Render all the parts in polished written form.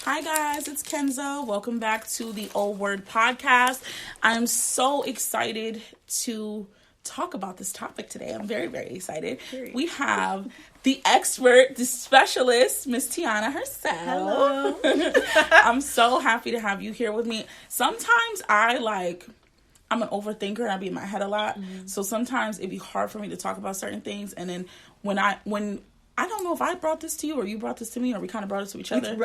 Hi guys, it's Kenzo. Welcome back to the Old Word Podcast. I'm so excited to talk about this topic today. I'm very, very excited. We have the expert, the specialist, Miss Tiana herself. Hello. I'm so happy to have you here with me. Sometimes I'm an overthinker and I be in my head a lot. Mm-hmm. So sometimes it'd be hard for me to talk about certain things. And then when I don't know if I brought this to you or you brought this to me or we kind of brought it to each other.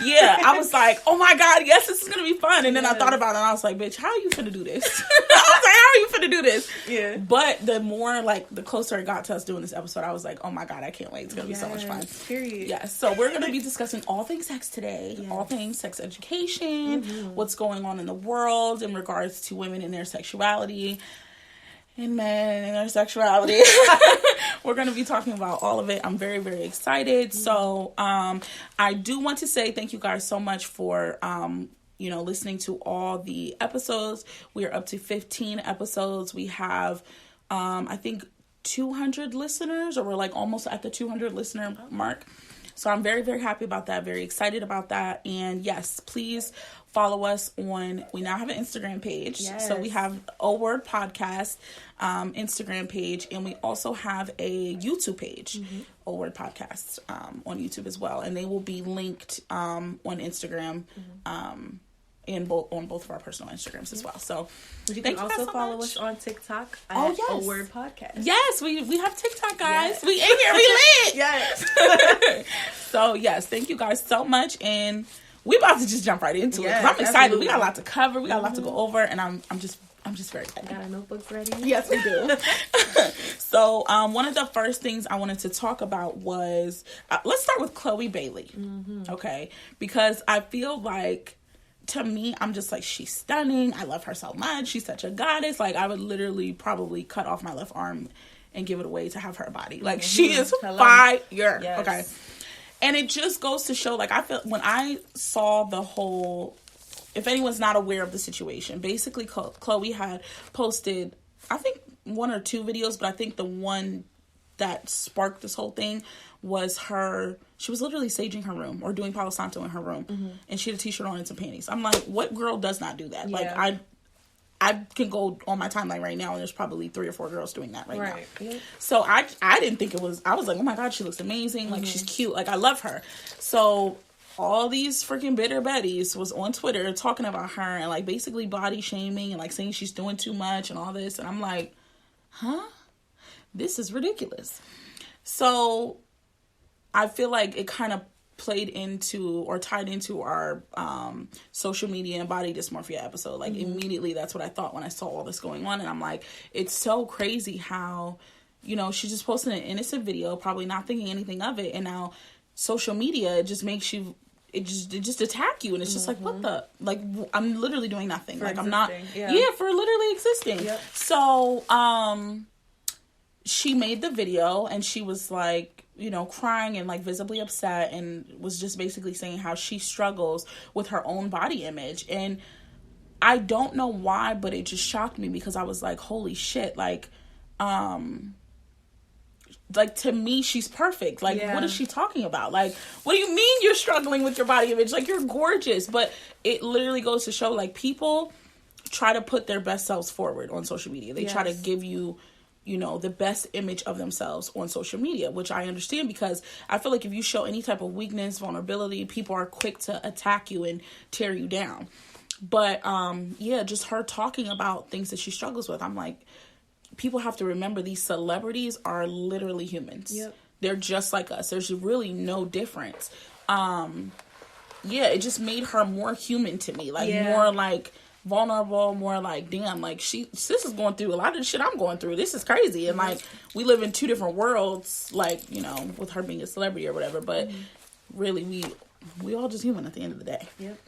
Yeah, I was like, oh my God, yes, this is going to be fun. And then I thought about it and I was like, bitch, how are you finna do this? I was like, how are you finna do this? Yeah. But the more, the closer it got to us doing this episode, I was like, oh my God, I can't wait. It's going to be so much fun. Period. Yeah, so we're going to be discussing all things sex today. All things sex education, what's going on in the world in regards to women and their sexuality. And men and their sexuality. We're going to be talking about all of it. I'm very, very excited. So I do want to say thank you guys so much for, listening to all the episodes. We are up to 15 episodes. We have, I think, 200 listeners, or we're almost at the 200 listener mark. So I'm very, very happy about that. Very excited about that. And yes, please follow us we now have an Instagram page. Yes. So we have Old Word Podcast Instagram page. And we also have a YouTube page, Old Word Podcast on YouTube as well. And they will be linked on Instagram and on both of our personal Instagrams as well. So you can also follow us on TikTok at Old Word Podcast. Yes, we have TikTok, guys. Yes. We in here, we lit. Yes. So yes, thank you guys so much, and we about to just jump right into it. I'm excited. Absolutely. We got a lot to cover. We got a lot to go over, and I'm just very excited. Got our notebooks ready? Yes, we do. So one of the first things I wanted to talk about was let's start with Chloe Bailey. Okay, because I feel like, to me, I'm just like, she's stunning. I love her so much. She's such a goddess. I would literally probably cut off my left arm and give it away to have her body. She is fire. Yes. Okay. And it just goes to show, I feel, when I saw the whole, if anyone's not aware of the situation, basically Chloe had posted, I think, 1 or 2 videos, but I think the one that sparked this whole thing was she was literally saging her room or doing Palo Santo in her room, and she had a t-shirt on and some panties. I'm like, what girl does not do that? Yeah. I can go on my timeline right now and there's probably 3 or 4 girls doing that right now. Yeah. So I didn't think I was like, oh my God, she looks amazing. She's cute. I love her. So all these freaking bitter Bettys was on Twitter talking about her and basically body shaming and saying she's doing too much and all this. And I'm like, huh? This is ridiculous. So I feel like it kind of played into or tied into our social media and body dysmorphia episode. Immediately, that's what I thought when I saw all this going on. And I'm like, it's so crazy how, she just posted an innocent video, probably not thinking anything of it. And now social media, it just makes you, it just attack you. And it's just what the, I'm literally doing nothing. For I'm not, for literally existing. Yep. So, she made the video and she was crying and visibly upset and was just basically saying how she struggles with her own body image. And I don't know why, but it just shocked me because I was like, holy shit, to me, she's perfect. What is she talking about? What do you mean you're struggling with your body image? You're gorgeous. But it literally goes to show, people try to put their best selves forward on social media. They try to give you, the best image of themselves on social media, which I understand because I feel like if you show any type of weakness, vulnerability, people are quick to attack you and tear you down. But, just her talking about things that she struggles with. I'm like, people have to remember these celebrities are literally humans. Yep. They're just like us. There's really no difference. It just made her more human to me. More vulnerable, more damn, sis is going through a lot of the shit I'm going through. This is crazy. And we live in 2 different worlds, with her being a celebrity or whatever, but really we all just human at the end of the day. Yep.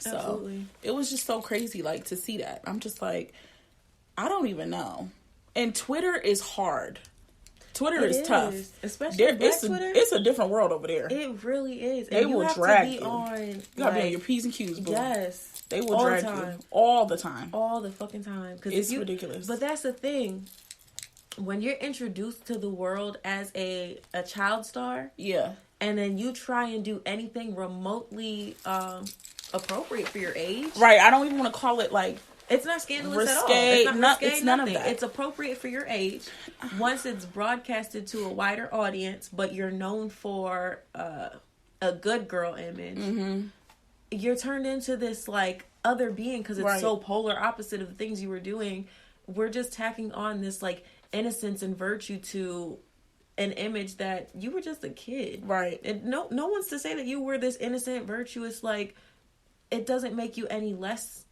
So absolutely. It was just so crazy to see that. I'm just I don't even know. And Twitter is hard. Twitter is tough. Especially Black Twitter. It's a different world over there. It really is. They will drag you. You gotta be on your P's and Q's, boo. Yes. They will drag you all the time. All the fucking time. It's ridiculous. But that's the thing. When you're introduced to the world as a child star, and then you try and do anything remotely appropriate for your age. Right. I don't even want to call it like it's not scandalous risque, at all. It's not risque, it's none of that. It's appropriate for your age. Once it's broadcasted to a wider audience, but you're known for a good girl image, you're turned into this like other being because it's so polar opposite of the things you were doing. We're just tacking on this like innocence and virtue to an image that you were just a kid. Right. And no one's to say that you were this innocent, virtuous, like it doesn't make you any less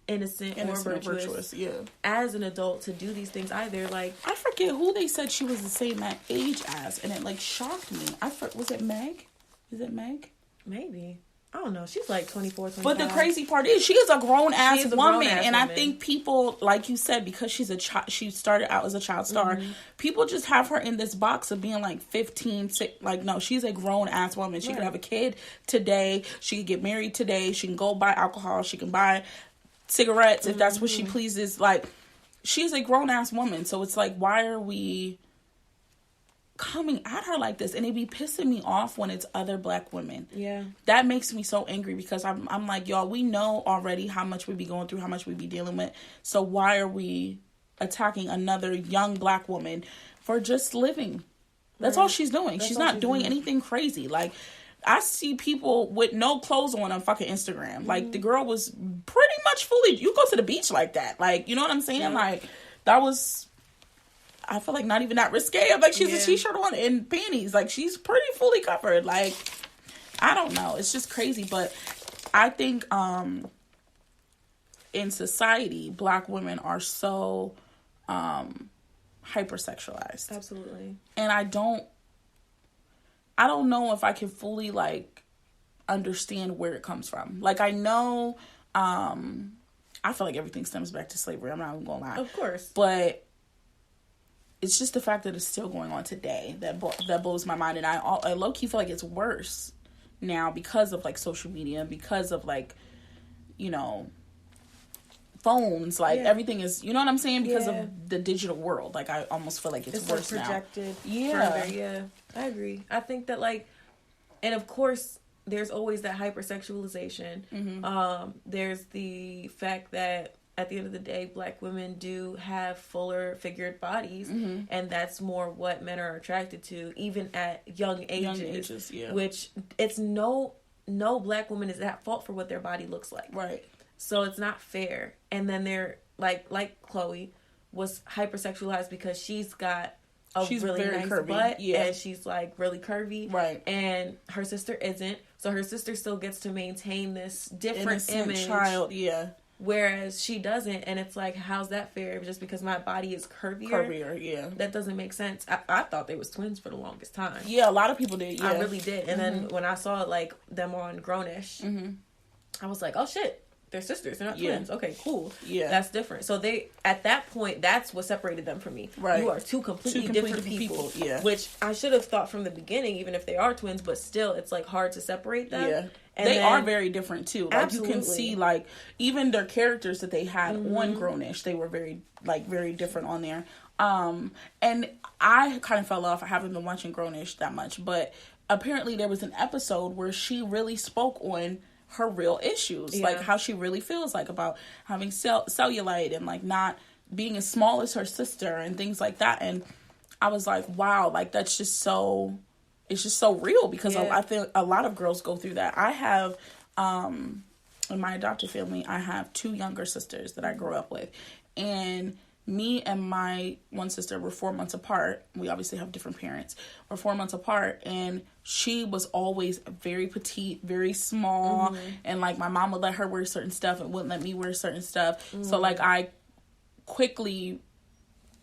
innocent or virtuous as an adult to do these things either. Like I forget who they said she was the same age as, and it like shocked me. Was it Meg? Is it Meg? Maybe. I don't know. She's like 24, 25. But the crazy part is she is a grown ass woman. And I think people, like you said, because she's a child, she started out as a child star, people just have her in this box of being like 15, like no, she's a grown ass woman. She could have a kid today. She could get married today. She can go buy alcohol. She can buy cigarettes if that's what she pleases. Like, she's a grown-ass woman, so it's like, why are we coming at her like this? And it be pissing me off when it's other black women. Yeah, that makes me so angry because I'm like, y'all, we know already how much we be going through, how much we be dealing with, so why are we attacking another young black woman for just living? That's all she's doing. She's not doing anything crazy. Like, I see people with no clothes on fucking Instagram. Like, the girl was pretty much fully... You go to the beach like that. Like, you know what I'm saying? Yeah. Like, that was... I feel like not even that risque. I'm like, she's a t-shirt on and panties. Like, she's pretty fully covered. Like, I don't know. It's just crazy. But I think in society, black women are so hypersexualized. Absolutely. And I don't know if I can fully, like, understand where it comes from. Like, I know, I feel like everything stems back to slavery. I'm not even gonna lie. Of course. But it's just the fact that it's still going on today that blows my mind. And I low-key feel like it's worse now because of, like, social media, because of, like, you know, phones. Like, everything is, you know what I'm saying? Because of the digital world. Like, I almost feel like it's worse like projected now. Further. Yeah, I agree. I think that, like, and of course, there's always that hypersexualization. There's the fact that at the end of the day, black women do have fuller figured bodies, and that's more what men are attracted to, even at young ages. Which it's no black woman is at fault for what their body looks like. Right. So it's not fair. And then they're like Chloe was hypersexualized because she's got she's really nice curvy. Butt, and she's like really curvy, right? And her sister isn't, so her sister still gets to maintain this different image, child, whereas she doesn't. And it's like, how's that fair? Just because my body is curvier, that doesn't make sense. I thought they was twins for the longest time. Yeah, a lot of people did. I really did. And then when I saw like them on Grownish, I was like, oh shit, they're sisters. They're not twins. Okay, cool. Yeah, that's different. So they, at that point, that's what separated them from me. Right, you are two completely different people. Yeah, which I should have thought from the beginning, even if they are twins. But still, it's like hard to separate them. Yeah. And they are very different too. Like, absolutely. You can see, like, even their characters that they had on Grownish, they were very different on there. And I kind of fell off. I haven't been watching Grownish that much, but apparently there was an episode where she really spoke on her real issues, like how she really feels like about having cellulite and like not being as small as her sister and things like that. And I was like, wow, like that's just so, it's just so real because I feel a lot of girls go through that. I have, in my adopted family, I have 2 younger sisters that I grew up with, and me and my one sister were 4 months apart. We obviously have different parents. We're 4 months apart, and she was always very petite, very small, and like my mom would let her wear certain stuff and wouldn't let me wear certain stuff. So like I quickly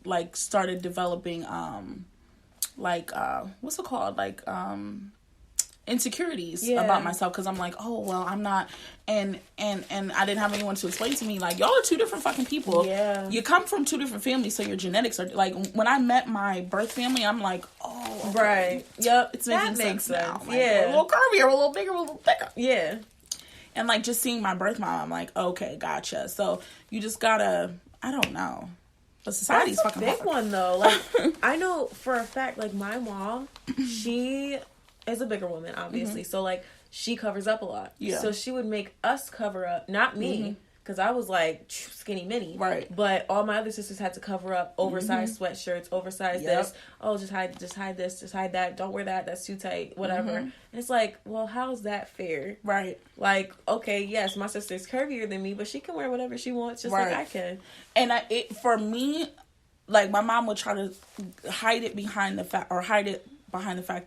like started developing what's it called, like insecurities about myself, because I'm like, oh well, I'm not, and I didn't have anyone to explain to me, like, y'all are 2 different fucking people. You come from 2 different families, so your genetics are like, when I met my birth family, I'm like, oh okay. Right, yep, it's making sense now. Like, we're a little curvier, a little bigger, a little thicker. Yeah. And like just seeing my birth mom, I'm like, okay, gotcha. So you just gotta, I don't know, but society's fucking big one though. Like I know for a fact, like my mom, she is a bigger woman, obviously. So, like, she covers up a lot. Yeah. So she would make us cover up, not me, because I was, like, skinny mini. Right. But all my other sisters had to cover up oversized sweatshirts, oversized this. Oh, just hide this, just hide that. Don't wear that. That's too tight. Whatever. And it's like, well, how's that fair? Right. Like, okay, yes, my sister's curvier than me, but she can wear whatever she wants just like I can. And for me, like, my mom would try to hide it behind the fact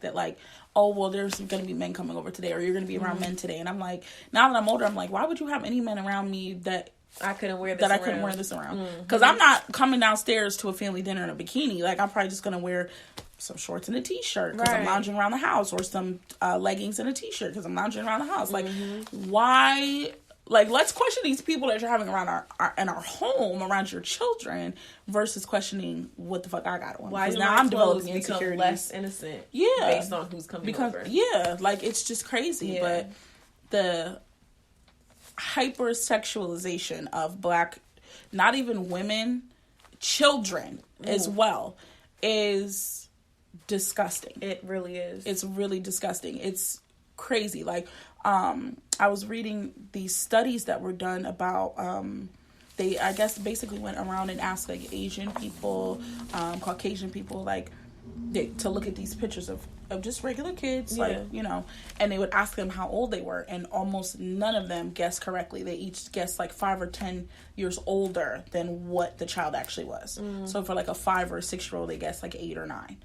that, like, oh, well, there's going to be men coming over today, or you're going to be around men today. And I'm like, now that I'm older, I'm like, why would you have any men around me that I couldn't wear this around? Because I'm not coming downstairs to a family dinner in a bikini. Like, I'm probably just going to wear some shorts and a t-shirt because I'm lounging around the house, or some leggings and a t-shirt because I'm lounging around the house. Like, why? Like, let's question these people that you're having around our home, around your children, versus questioning what the fuck I got on. Why do now my I'm developing clothes become insecurities. less innocent? Yeah, based on who's coming over. Yeah, like, it's just crazy. Yeah. But the hypersexualization of Black, not even women, children as well, is disgusting. It really is. It's really disgusting. It's crazy. Like, I was reading these studies that were done about, they, I guess, basically went around and asked, like, Asian people, Caucasian people, like, to look at these pictures of just regular kids, like, you know, and they would ask them how old they were, and almost none of them guessed correctly. They each guessed, like, 5 or 10 years older than what the child actually was. So for, like, a 5 or 6 year old, they guessed, like, 8 or 9.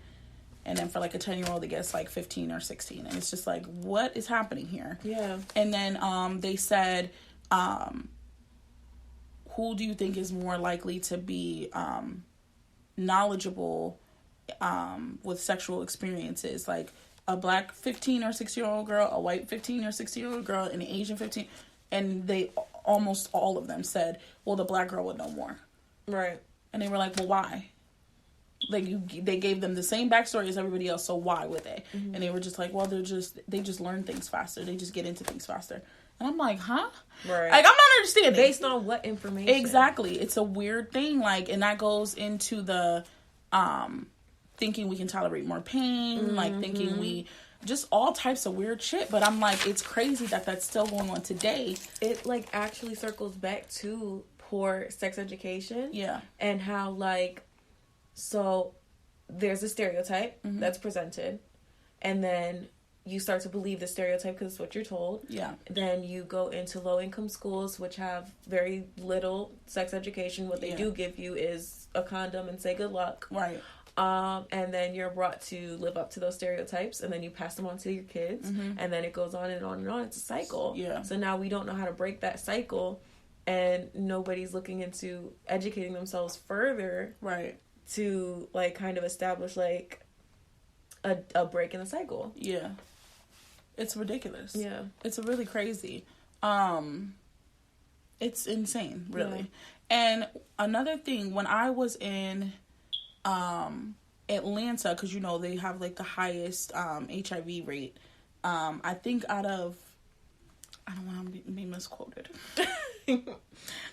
And then for, like, a 10-year-old, they guess, like, 15 or 16. And it's just like, what is happening here? Yeah. And then they said, who do you think is more likely to be knowledgeable with sexual experiences? Like, a Black 15 or 16-year-old girl, a white 15 or 16-year-old girl, and an Asian 15. And they, almost all of them said, well, the Black girl would know more. Right. And they were like, well, why? Like, they gave them the same backstory as everybody else, so why would they? And they were just like, well, they just learn things faster. They just get into things faster. And I'm like, huh? Right. Like, I'm not understanding. Based on what information? Exactly. It's a weird thing. Like, and that goes into the thinking we can tolerate more pain, like thinking we, just all types of weird shit. But I'm like, it's crazy that that's still going on today. It, like, actually circles back to poor sex education. Yeah. And how, like, so there's a stereotype that's presented, and then you start to believe the stereotype because it's what you're told. Yeah. Then you go into low-income schools, which have very little sex education. What they do give you is a condom and say good luck. Right. And then you're brought to live up to those stereotypes, and then you pass them on to your kids, and then it goes on and on and on. It's a cycle. Yeah. So now we don't know how to break that cycle, and nobody's looking into educating themselves further. Right. To, like, kind of establish, like, a break in the cycle. Yeah. It's ridiculous. Yeah. It's really crazy. It's insane, really. Yeah. And another thing, when I was in Atlanta, because, you know, they have, like, the highest HIV rate, I think out of, I don't want to be misquoted.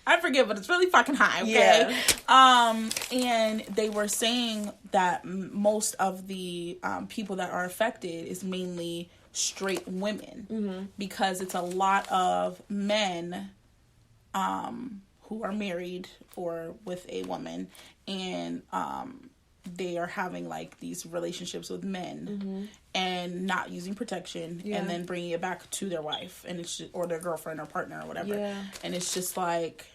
I forget, but it's really fucking high, okay? Yeah. And they were saying that most of the people that are affected is mainly straight women, because it's a lot of men who are married or with a woman, and they are having, like, these relationships with men and not using protection, and then bringing it back to their wife, and it's just, or their girlfriend or partner or whatever. Yeah. And it's just like,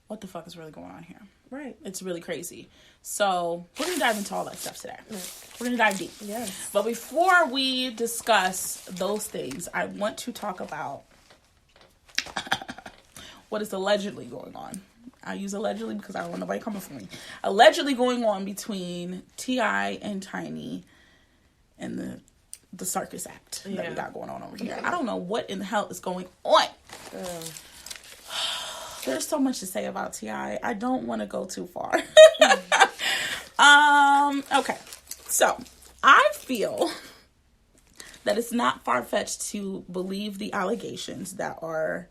what the fuck is really going on here? Right. It's really crazy. So we're going to dive into all that stuff today. We're going to dive deep. Yes. But before we discuss those things, I want to talk about what is allegedly going on. I use allegedly because I don't want nobody coming for me. Allegedly going on between T.I. and Tiny and the circus act that we got going on over here. I don't know what in the hell is going on. There's so much to say about T.I. I don't want to go too far. Okay. So, I feel that it's not far-fetched to believe the allegations that are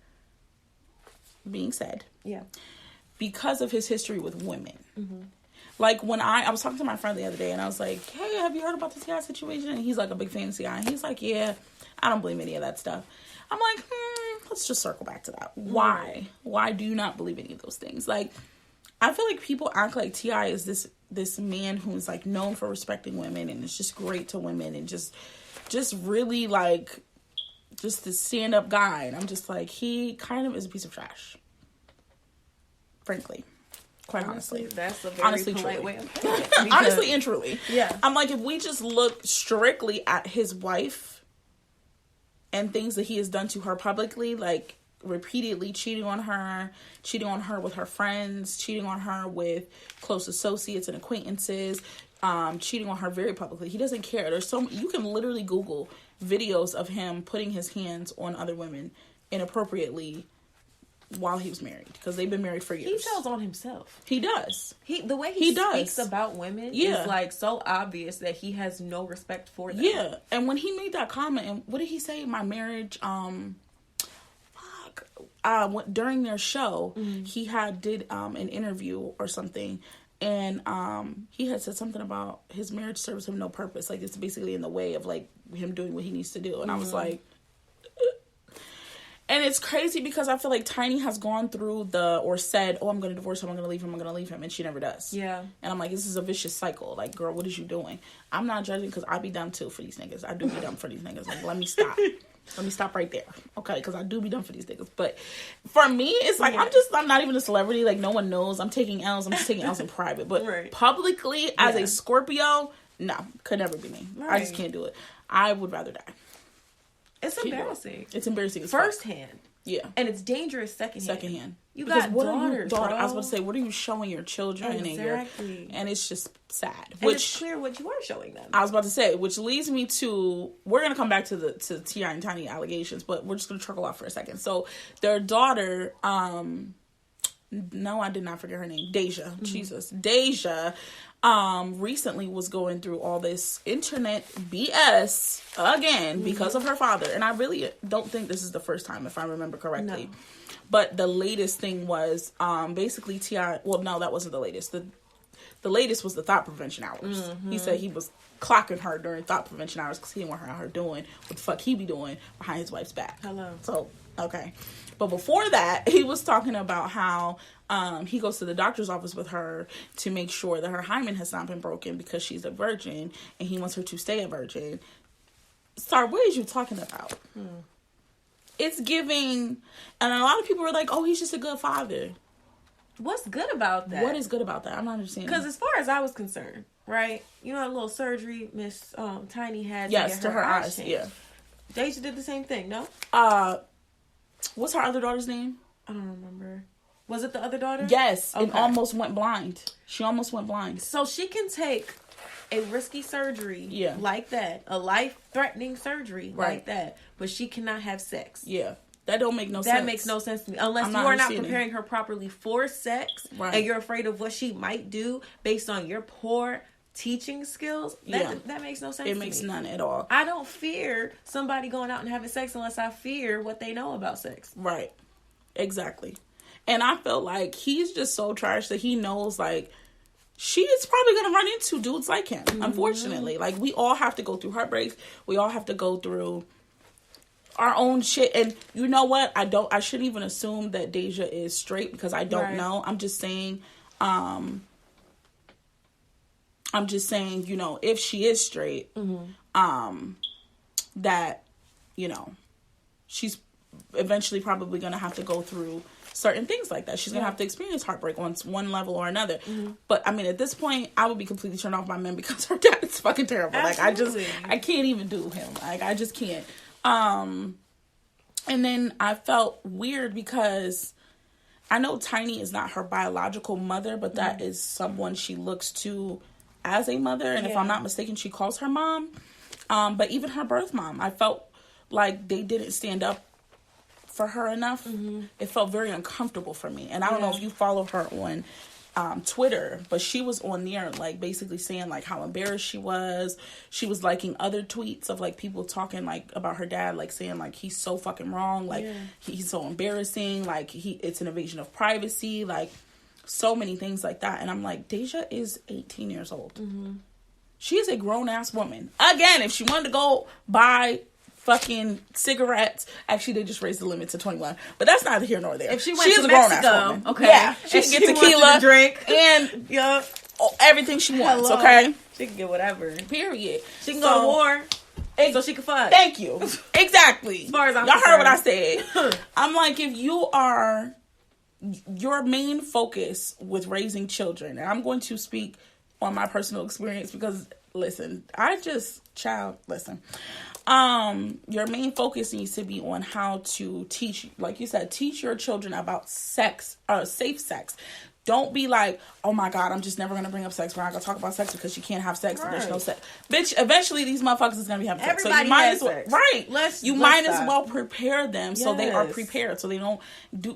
being said. Yeah. Because of his history with women. Like, when I was talking to my friend the other day, and I was like, hey, have you heard about the T.I. situation? And he's, like, a big fan of T.I. And he's like, yeah, I don't believe any of that stuff. I'm like, let's just circle back to that. Why? Why do you not believe any of those things? Like, I feel like people act like T.I. is this man who's, like, known for respecting women, and is just great to women, and just really, like, just this stand-up guy. And I'm just like, he kind of is a piece of trash. Frankly. Quite honestly. That's a very polite way of putting it. Honestly and truly. Yeah. I'm like, if we just look strictly at his wife and things that he has done to her publicly, like repeatedly cheating on her with her friends, cheating on her with close associates and acquaintances, cheating on her very publicly. He doesn't care. You can literally Google videos of him putting his hands on other women inappropriately while he was married, because they've been married for years. He tells on himself. He does. The way he speaks about women is like so obvious that he has no respect for them. Yeah, and when he made that comment, and what did he say? My marriage, during their show, he did an interview or something, and he had said something about his marriage serves him no purpose. Like, it's basically in the way of, like, him doing what he needs to do. And I was like, and it's crazy because I feel like Tiny has gone through said, oh, I'm going to divorce him, I'm going to leave him, and she never does. Yeah. And I'm like, this is a vicious cycle. Like, girl, what is you doing? I'm not judging, because I be dumb too for these niggas. I do be dumb for these niggas. Like, let me stop. Let me stop right there. Okay, because I do be dumb for these niggas. But for me, it's like, I'm not even a celebrity. Like, no one knows. I'm taking L's. I'm just taking L's in private. But publicly, as a Scorpio, no, could never be me. Right. I just can't do it. I would rather die. It's embarrassing. It's embarrassing as firsthand. Yeah. And it's dangerous secondhand. Secondhand. You got daughters, bro. I was about to say, what are you showing your children? Exactly. And it's just sad. And it's clear what you are showing them. I was about to say, which leads me to, we're going to come back to T.I. and Tiny allegations, but we're just going to trickle off for a second. So their daughter, no, I did not forget her name. Deja. Jesus. Deja recently was going through all this internet BS again because of her father. And I really don't think this is the first time, if I remember correctly. No. But the latest thing was basically T.I. Well, no, that wasn't the latest. The latest was the thought prevention hours. He said he was clocking her during thought prevention hours because he didn't want her out here doing what the fuck he be doing behind his wife's back. Hello. So, okay. But before that, he was talking about how he goes to the doctor's office with her to make sure that her hymen has not been broken because she's a virgin, and he wants her to stay a virgin. Sorry, what is you talking about? It's giving, and a lot of people are like, oh, he's just a good father. What's good about that? What is good about that? I'm not understanding. Because as far as I was concerned, right? You know that little surgery Miss Tiny had to her eyes. Yeah. Deja did the same thing, no? What's her other daughter's name? I don't remember. Was it the other daughter? Yes. Okay. It almost went blind. She almost went blind. So she can take a risky surgery like that, a life-threatening surgery like that, but she cannot have sex. Yeah. That don't make no sense. That makes no sense to me. Unless you are not preparing her properly for sex, and you're afraid of what she might do based on your poor teaching skills. That makes no sense to me. It makes none at all. I don't fear somebody going out and having sex unless I fear what they know about sex. Right. Exactly. And I feel like he's just so trash that he knows, like, she is probably going to run into dudes like him, unfortunately. Like, we all have to go through heartbreaks. We all have to go through our own shit. And you know what? I shouldn't even assume that Deja is straight because I don't know. I'm just saying, you know, if she is straight, that, you know, she's eventually probably going to have to go through certain things like that. She's going to have to experience heartbreak on one level or another. But, I mean, at this point, I would be completely turned off by men because her dad is fucking terrible. Absolutely. Like, I can't even do him. Like, I just can't. And then I felt weird because I know Tiny is not her biological mother, but that is someone she looks to as a mother. And if I'm not mistaken, she calls her mom. But even her birth mom, I felt like they didn't stand up for her enough. It felt very uncomfortable for me. And I don't know if you follow her on Twitter, but she was on there like basically saying like how embarrassed she was. She was liking other tweets of like people talking like about her dad, like saying like he's so fucking wrong, like he's so embarrassing, like it's an invasion of privacy, like so many things like that. And I'm like, Deja is 18 years old. She is a grown-ass woman. Again, if she wanted to go buy fucking cigarettes, actually they just raised the limit to 21, but that's neither here nor there. If she went to Mexico, okay, yeah, she can get tequila, drink, and everything she wants. Hello. Okay, she can get whatever. Period. She can go to war, so she can fuck. Thank you. Exactly. As far as I'm y'all concerned. heard what I said. I'm like, if you are your main focus with raising children, and I'm going to speak on my personal experience because listen, your main focus needs to be on how to teach, like you said, teach your children about sex, safe sex. Don't be like, oh my God, I'm just never going to bring up sex. We're not going to talk about sex because you can't have sex and there's no sex. Bitch, eventually these motherfuckers is going to be having sex. Everybody so you might has as well, sex. right. Let's might stop. as well prepare them so they are prepared. So they don't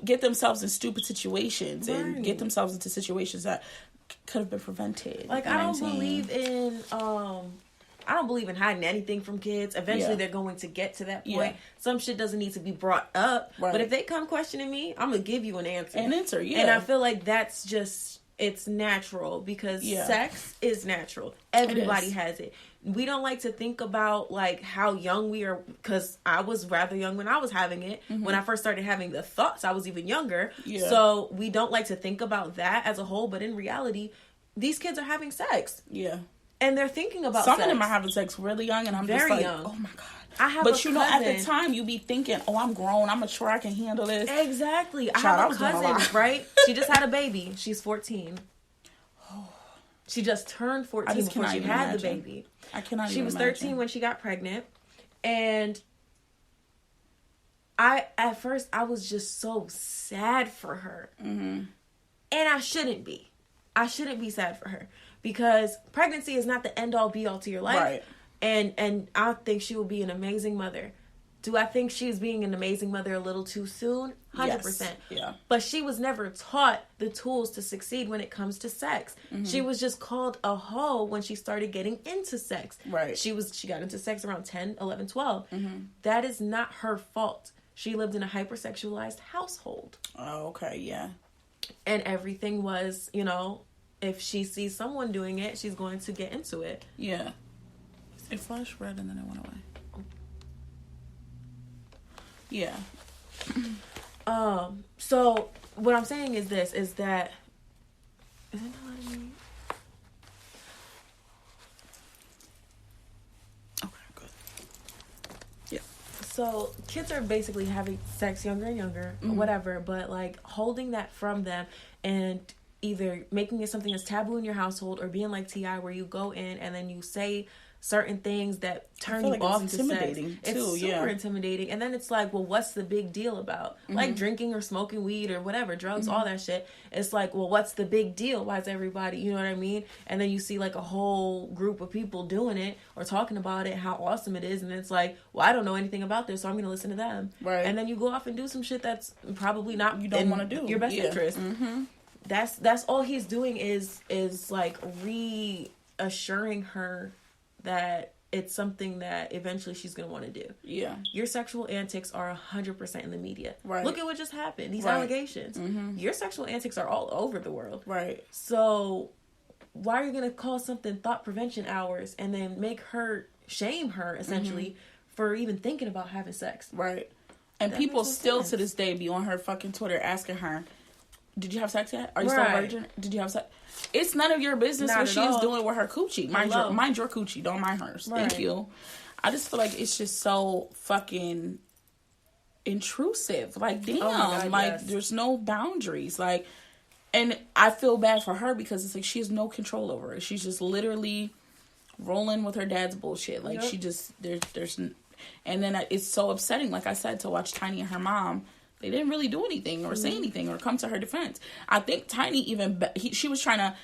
get themselves in stupid situations and get themselves into situations that could have been prevented. Like, I don't believe in hiding anything from kids. Eventually, they're going to get to that point. Yeah. Some shit doesn't need to be brought up. Right. But if they come questioning me, I'm going to give you an answer. An answer, yeah. And I feel like that's just, it's natural because sex is natural. Everybody has it. We don't like to think about, like, how young we are, because I was rather young when I was having it. When I first started having the thoughts, I was even younger. Yeah. So we don't like to think about that as a whole. But in reality, these kids are having sex. Yeah. And they're thinking about some sex. of them are having sex really young, and I'm very just like, young. oh my God. But you know, at the time, you be thinking, oh, I'm grown, I'm mature, I can handle this. Exactly. I have a cousin, right? She just had a baby. She's 14. She just turned 14 before she had the baby. I cannot. She was 13 when she got pregnant, and at first I was just so sad for her, and I shouldn't be. I shouldn't be sad for her. Because pregnancy is not the end-all, be-all to your life. Right. And I think she will be an amazing mother. Do I think she's being an amazing mother a little too soon? 100%. Yes. Yeah. But she was never taught the tools to succeed when it comes to sex. She was just called a hoe when she started getting into sex. Right. She got into sex around 10, 11, 12. That is not her fault. She lived in a hypersexualized household. Oh, okay, yeah. And everything was, if she sees someone doing it, she's going to get into it. Yeah. It flashed red and then it went away. Yeah. So what I'm saying is this, is that... Is it not letting me? Okay, good. Yeah. So kids are basically having sex younger and younger, whatever, but like holding that from them and either making it something that's taboo in your household or being like T.I. where you go in and then you say certain things that turn you off to sex. It's super intimidating. And then it's like, well, what's the big deal about? Like drinking or smoking weed or whatever, drugs, all that shit. It's like, well, what's the big deal? Why is everybody, you know what I mean? And then you see like a whole group of people doing it or talking about it, how awesome it is. And it's like, well, I don't know anything about this, so I'm going to listen to them. Right. And then you go off and do some shit that's probably not you don't want to do your best interest. That's all he's doing is like reassuring her that it's something that eventually she's going to want to do. Yeah. Your sexual antics are 100% in the media. Right. Look at what just happened. These allegations. Your sexual antics are all over the world. Right. So why are you going to call something thought prevention hours and then shame her essentially for even thinking about having sex? Right. And that people still to this day be on her fucking Twitter asking her, did you have sex yet? Are you still a virgin? Did you have sex? It's none of your business what she is doing with her coochie. Mind your coochie. Don't mind hers. Right. Thank you. I just feel like it's just so fucking intrusive. Like, damn. Oh God, like, there's no boundaries. Like, and I feel bad for her because it's like she has no control over it. She's just literally rolling with her dad's bullshit. Like, she just, there's, and then it's so upsetting, like I said, to watch Tiny and her mom. They didn't really do anything or say anything or come to her defense. I think Tiny she was trying to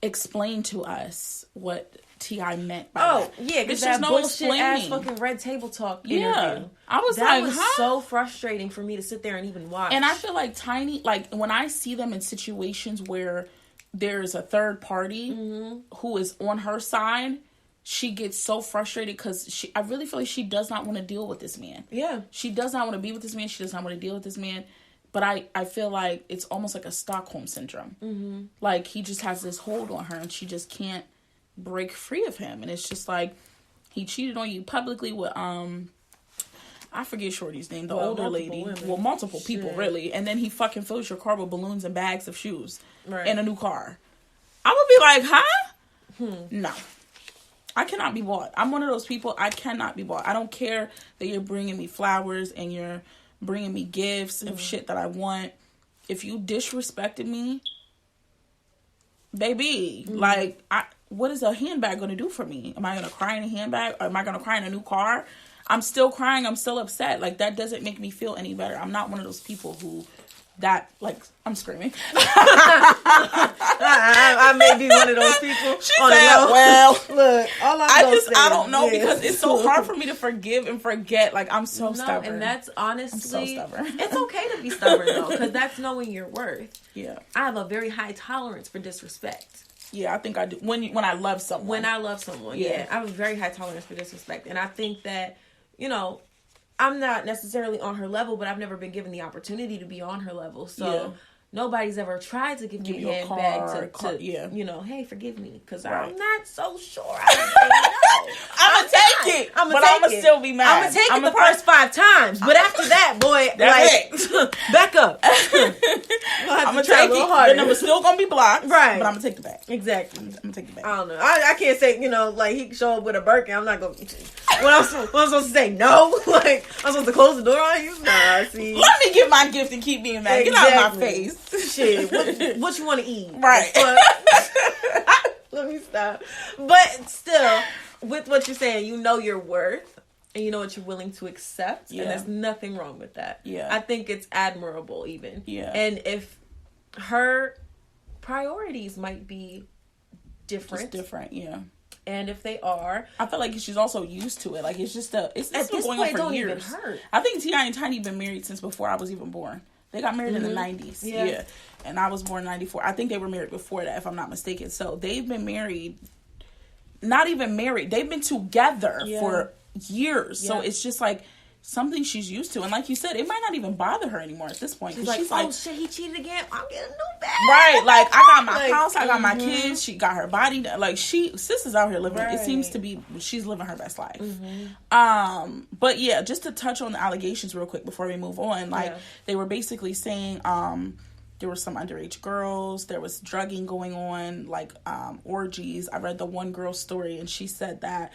explain to us what T.I. meant by that. Oh, yeah, because that bullshit ass fucking Red Table Talk interview. I was that was so frustrating for me to sit there and even watch. And I feel like Tiny, like when I see them in situations where there's a third party who is on her side, she gets so frustrated because I really feel like she does not want to deal with this man. Yeah. She does not want to be with this man. She does not want to deal with this man. But I feel like it's almost like a Stockholm syndrome. Mm-hmm. Like, he just has this hold on her, and she just can't break free of him. And it's just like, he cheated on you publicly with, I forget Shorty's name, the older lady. Women. Well, multiple people, really. And then he fucking fills your car with balloons and bags of shoes. Right. And a new car. I would be like, huh? No. I cannot be bought. I'm one of those people, I cannot be bought. I don't care that you're bringing me flowers and you're bringing me gifts of shit that I want. If you disrespected me, baby, like, what is a handbag going to do for me? Am I going to cry in a handbag? Or am I going to cry in a new car? I'm still crying. I'm still upset. Like, that doesn't make me feel any better. I'm not one of those people who... I'm screaming. I may be one of those people. She said, well, look, I don't know, because it's so hard for me to forgive and forget. Like, I'm so stubborn. And that's honestly, I'm so stubborn. It's okay to be stubborn, though, because that's knowing your worth. Yeah. I have a very high tolerance for disrespect. Yeah, I think I do. When I love someone. When I love someone, yeah. I have a very high tolerance for disrespect. And I think that, I'm not necessarily on her level, but I've never been given the opportunity to be on her level. So nobody's ever tried to give me a handbag to hey, forgive me, because I'm not so sure I would say no. I'm gonna take it, but I'm gonna still be mad. I'm gonna take it the first 5 times, but after that, boy, back up. I'm gonna take it. The number's still gonna be blocked, right? But I'm gonna take it back. Exactly. I'm gonna take it back. I don't know. I can't say like he can show up with a Birkin. I'm not gonna. What I'm supposed to say? No. Like, I'm supposed to close the door on you? Nah. See. Let me get my gift and keep being mad. Exactly. Get out of my face. Shit. What you want to eat? Right. Let me stop. But still, with what you're saying, you know your worth. And you know what you're willing to accept. Yeah. And there's nothing wrong with that. Yeah. I think it's admirable, even. Yeah. And if her priorities might be different. Just different, yeah. And if they are, I feel like she's also used to it. Like, it's just it's been going on for years. Even hurt. I think T.I. and Tiny been married since before I was even born. They got married in the 90s. Yeah. And I was born in 94. I think they were married before that, if I'm not mistaken. So they've been married, not even married. They've been together for years. Yeah. So it's just like something she's used to. And like you said, it might not even bother her anymore at this point. She's like, oh shit, he cheated again. I'm getting a new bag. Right. Like, I got my house. I got my kids. She got her body. Like, sis is out here living. Right. It seems to be, she's living her best life. Mm-hmm. But yeah, just to touch on the allegations real quick before we move on. Like, they were basically saying, there were some underage girls. There was drugging going on, like, orgies. I read the one girl's story, and she said that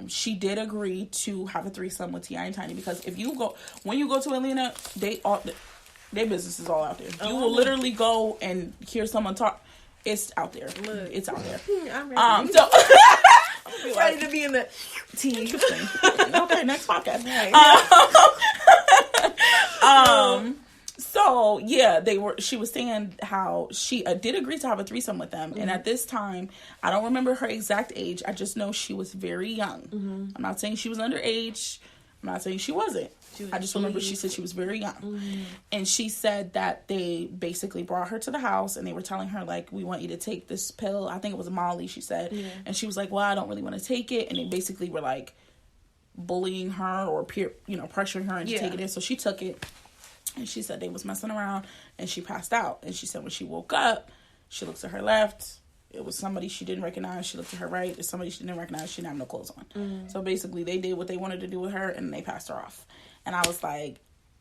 she did agree to have a threesome with T.I. and Tiny, because when you go to Atlanta, their business is all out there. You will literally go and hear someone talk. It's out there. Look. It's out there. I'm ready. I'm ready to be in the tea. Interesting. Okay, next podcast. So yeah, she was saying how she did agree to have a threesome with them. Mm-hmm. And at this time, I don't remember her exact age. I just know she was very young. Mm-hmm. I'm not saying she was underage. I'm not saying she wasn't. I just remember she said she was very young. Mm-hmm. And she said that they basically brought her to the house and they were telling her, like, we want you to take this pill. I think it was Molly, she said. Yeah. And she was like, well, I don't really want to take it. And they basically were like bullying her or pressuring her into taking it. So she took it. And she said they was messing around, and she passed out. And she said when she woke up, she looked to her left. It was somebody she didn't recognize. She looked to her right. It's somebody she didn't recognize. She didn't have no clothes on. Mm-hmm. So basically, they did what they wanted to do with her, and they passed her off. And I was like,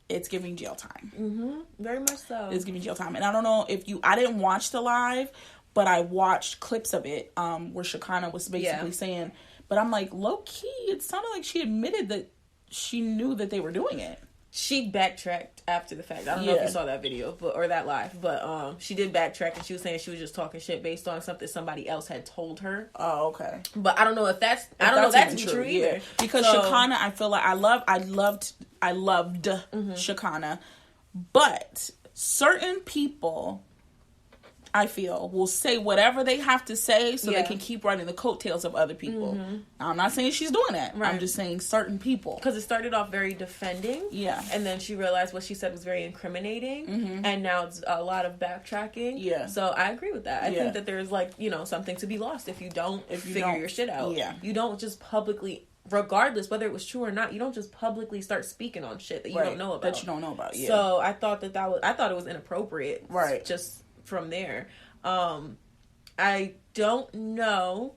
it's giving jail time. Mm-hmm. Very much so. It's giving jail time. And I don't know if I didn't watch the live, but I watched clips of it where Shekinah was basically saying, but I'm like, low key, it sounded like she admitted that she knew that they were doing it. She backtracked after the fact. I don't know if you saw that video or that live, but she did backtrack, and she was saying she was just talking shit based on something somebody else had told her. Oh, okay. But I don't know if that's that's true either. Yeah. Because Shekinah, I feel like I loved Shekinah, but certain people, I feel, will say whatever they have to say so they can keep riding the coattails of other people. Mm-hmm. I'm not saying she's doing that. Right. I'm just saying certain people. Because it started off very defending. Yeah. And then she realized what she said was very incriminating. Mm-hmm. And now it's a lot of backtracking. Yeah. So I agree with that. I think that there's something to be lost if you don't figure your shit out. Yeah. You don't just publicly regardless whether it was true or not, you don't just publicly start speaking on shit that you don't know about. That you don't know about. Yeah. So I thought I thought it was inappropriate. Right. Just from there, I don't know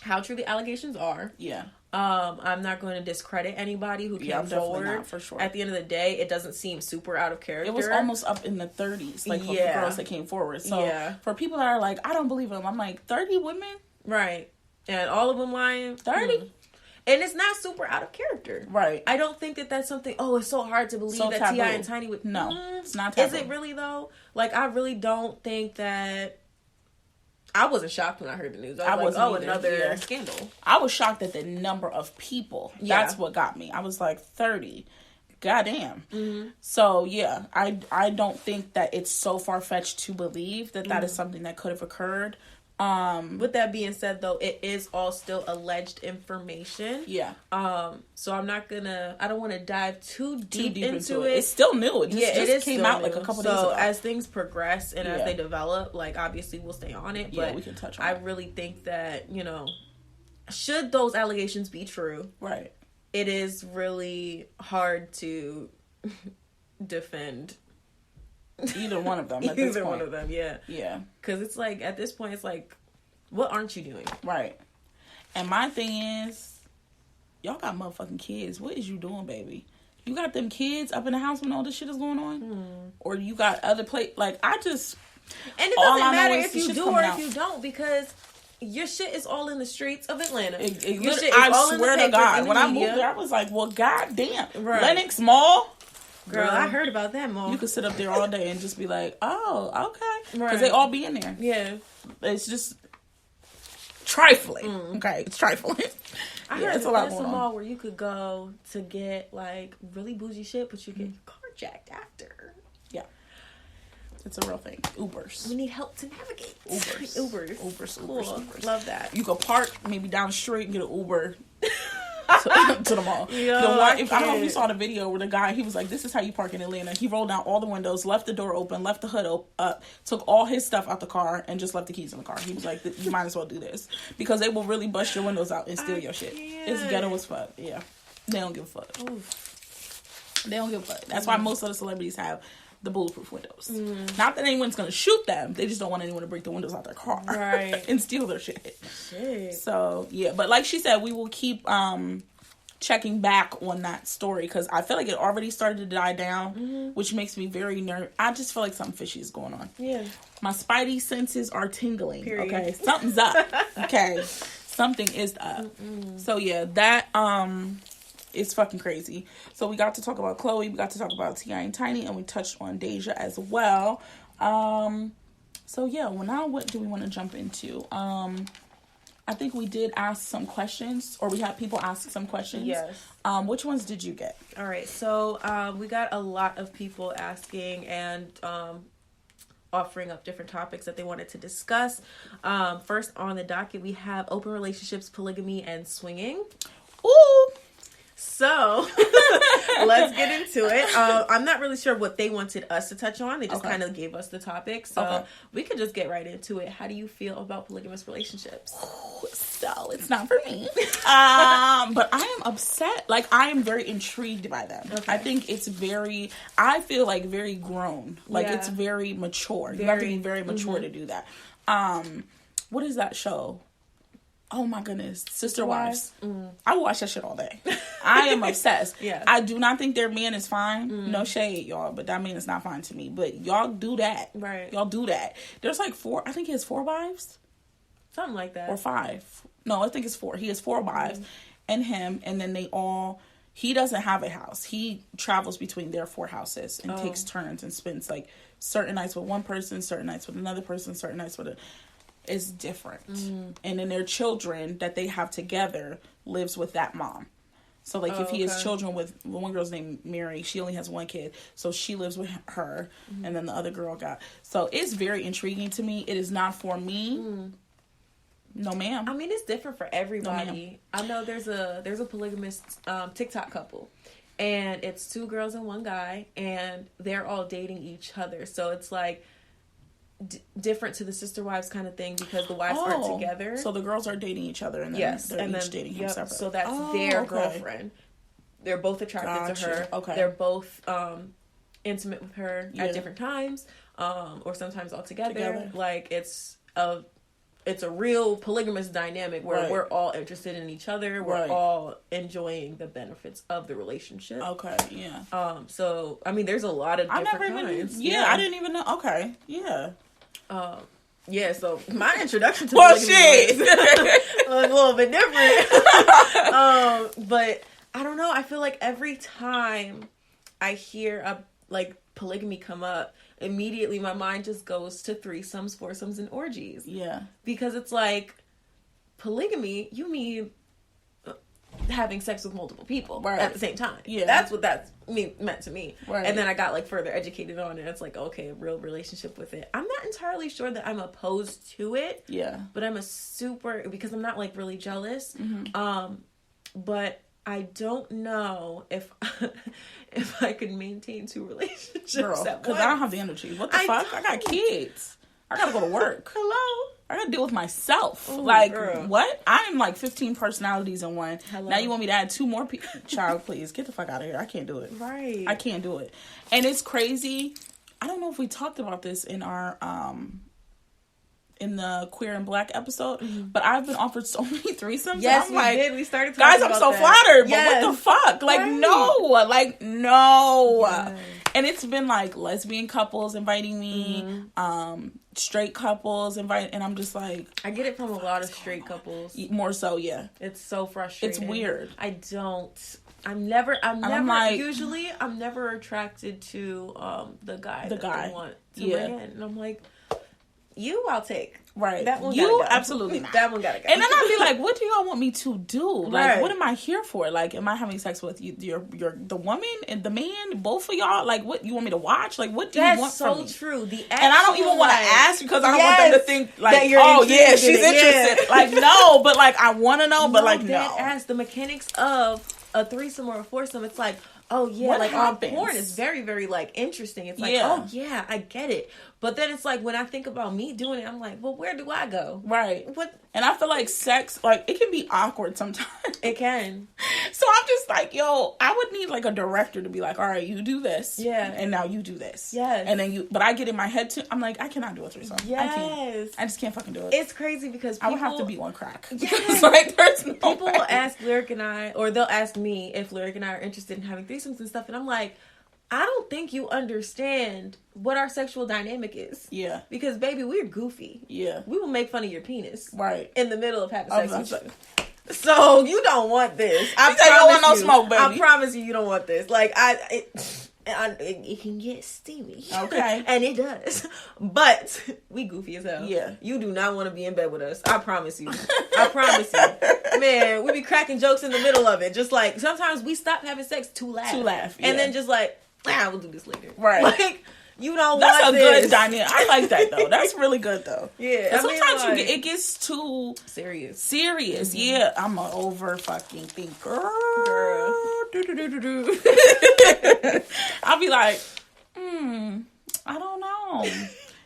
how true the allegations are. Yeah. I'm not going to discredit anybody who came forward. Not, for sure. At the end of the day, it doesn't seem super out of character. It was almost up in the 30s, like for the girls that came forward. So for people that are like, I don't believe them, I'm like, 30 women? Right. And all of them lying? 30? And it's not super out of character. Right. I don't think that that's something, it's so hard to believe that T.I. and Tiny would... No, it's not taboo. Is it really, though? Like, I really don't think that... I wasn't shocked when I heard the news. I was like, another scandal. I was shocked at the number of people. Yeah. That's what got me. I was like, 30. Goddamn. Mm-hmm. So, yeah, I don't think that it's so far-fetched to believe that that is something that could have occurred. With that being said, though, it is all still alleged information. Yeah. So I don't want to dive too deep into it. It's still new. It just came out new. Like a couple days ago. So as things progress and as they develop, like, obviously we'll stay on it. But we can touch on it. I really think that, should those allegations be true, right, it is really hard to defend either one of them. At either one of them, yeah. Because it's like, at this point, it's like, what aren't you doing? Right. And my thing is, y'all got motherfucking kids. What is you doing, baby? You got them kids up in the house when all this shit is going on? Or you got other like, I just... And it doesn't matter if you do or if you don't, because your shit is all in the streets of Atlanta. Your shit is all in the papers, I swear to God, when media. I moved there, I was like, well, goddamn. Right. Lennox Mall... Girl, I heard about that mall. You could sit up there all day and just be like, oh, okay. Because they all be in there. Yeah. It's just trifling. Okay, it's trifling. I heard there's a mall where you could go to get, like, really bougie shit, but you get carjacked after. Yeah. It's a real thing. Ubers. We need help to navigate. Ubers. Cool. Love that. You could park maybe down the street and get an Uber to the mall. Yo, I don't know if you saw the video where the guy, he was like, this is how you park in Atlanta. He rolled down all the windows, left the door open, left the hood up, took all his stuff out the car, and just left the keys in the car. He was like, you might as well do this. Because they will really bust your windows out and steal your shit. It's ghetto as fuck. Yeah. They don't give a fuck. Oof. They don't give a fuck. That's why most of the celebrities have the bulletproof windows. Not that anyone's gonna shoot them, they just don't want anyone to break the windows out their car, right, and steal their shit. So yeah, but like she said, we will keep checking back on that story, because I feel like it already started to die down, which makes me very nervous. I just feel like something fishy is going on. Yeah, my spidey senses are tingling. Period. Okay, something's up. Okay, something is up. So yeah, that it's fucking crazy. So we got to talk about Chloe, we got to talk about T.I. and Tiny, and we touched on Deja as well. So yeah, well, now what do we want to jump into? I think we did ask some questions, or we had people ask some questions. Yes. Which ones did you get? All right, so we got a lot of people asking and offering up different topics that they wanted to discuss. First on the docket, we have open relationships, polygamy, and swinging. Ooh! So, let's get into it. I'm not really sure what they wanted us to touch on. They just kind of gave us the topic. So, we could just get right into it. How do you feel about polygamous relationships? So, it's not for me. But I am upset. Like, I am very intrigued by them. Okay. I think it's I feel like very grown. Like, it's very mature. You have to be very mature to do that. What is that show? Oh my goodness, Sister Wives. I will watch that shit all day. I am obsessed. Yeah. I do not think their man is fine. No shade, y'all, but that man is not fine to me. But y'all do that. Right. Y'all do that. There's like 4, I think he has 4 wives. Something like that. Or 5. No, I think it's 4. He has 4 wives and him, and then he doesn't have a house. He travels between their 4 houses and takes turns and spends like certain nights with one person, certain nights with another person, certain nights with is different. And then their children that they have together lives with that mom. So like if he has children with one girl's named Mary, she only has 1 kid, so she lives with her, and then the other girl so it's very intriguing to me. It is not for me. No ma'am. I mean, it's different for everybody. No, I know there's a polygamous TikTok couple, and it's 2 girls and 1 guy, and they're all dating each other. So it's like different to the Sister Wives kind of thing because the wives aren't together. So the girls are dating each other and then they're each dating him separate. So that's their girlfriend. They're both attracted to her. Okay. They're both intimate with her at different times, or sometimes all together. Like it's a real polygamous dynamic where we're all interested in each other. We're all enjoying the benefits of the relationship. Okay, yeah. So I mean, there's a lot of different kinds. I didn't even know. Okay, yeah. Yeah, so my introduction to shit was a little bit different. But I don't know. I feel like every time I hear polygamy come up, immediately my mind just goes to threesomes, foursomes, and orgies. Yeah. Because it's like, polygamy, you mean having sex with multiple people at the same time. Yeah. That's what that meant to me. Right. And then I got further educated on it. It's like, okay, a real relationship with it. I'm not entirely sure that I'm opposed to it. Yeah. But I'm because I'm not really jealous. Mm-hmm. But I don't know if I could maintain 2 relationships at once. Because I don't have the energy. What the fuck? I got kids. I gotta go to work. Hello? I gotta deal with myself. Ooh, girl. What? I'm 15 personalities in one. Hello? Now you want me to add 2 more people? Child, please get the fuck out of here. I can't do it. Right. I can't do it. And it's crazy. I don't know if we talked about this in our in the Queer and Black episode, but I've been offered so many threesomes. Yes, and I'm did. We started talking guys, I'm about so that. flattered, Yes. but what the fuck? No. Yes. And it's been lesbian couples inviting me, straight couples invite, and I'm just like, I get it from a lot of straight couples. more so, yeah. It's so frustrating. It's weird. I'm never like, usually I'm never attracted to the guy they want to bring in. And I'm like, I'll take. Right. That one you gotta go. Absolutely not. That one gotta go. And then I'd be like, what do y'all want me to do? Right. What am I here for? Am I having sex with you, the woman and the man, both of y'all? What you want me to watch? What do you want from me? That's so true. And I don't even want to ask because I don't want them to think that you're she's interested. No, but I want to know, but no. As the mechanics of a threesome or a foursome, it's like, oh yeah, what on happens? porn is very, very interesting. It's oh yeah, I get it. But then it's when I think about me doing it, I'm like, well, where do I go? Right. What? And I feel like sex, it can be awkward sometimes. It can. So I'm just I would need a director to be all right, you do this. Yeah. And now you do this. Yes. And then but I get in my head too, I'm I cannot do a threesome. Yes. I just can't fucking do it. It's crazy because people, I would have to be on crack. Yes. There's no people way. will ask Lyric and I, or they'll ask me if Lyric and I are interested in having threesomes and stuff, and I'm like, I don't think you understand what our sexual dynamic is. Yeah. Because, baby, we're goofy. Yeah. We will make fun of your penis. Right. In the middle of having sex with you. So, you don't want this. I promise you don't want no smoke, baby. I promise you don't want this. It can get steamy. Okay. And it does. But we goofy as hell. Yeah. You do not want to be in bed with us. I promise you. I promise you. Man, we be cracking jokes in the middle of it. Just sometimes we stop having sex to laugh. Yeah. And then just we'll do this later. Right. You don't That's want a this. good dynamic. I like that though. That's really good though. Yeah. And sometimes it gets too serious. Mm-hmm. Yeah. I'm an over fucking thinker. Girl. I'll be like, I don't know.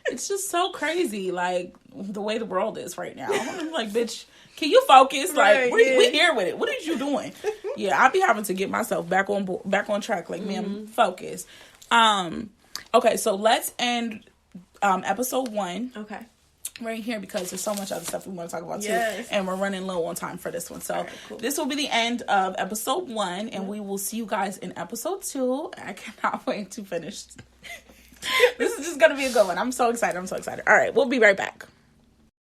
It's just so crazy, the way the world is right now. I'm like, bitch, can you focus? We here with it. What is you doing? Yeah, I'll be having to get myself back on track. Ma'am, focus. Okay, so let's end episode 1. Okay. Right here because there's so much other stuff we want to talk about too. Yes. And we're running low on time for this one. So cool. This will be the end of episode 1 and we will see you guys in episode 2. I cannot wait to finish. This is just going to be a good one. I'm so excited. All right, we'll be right back.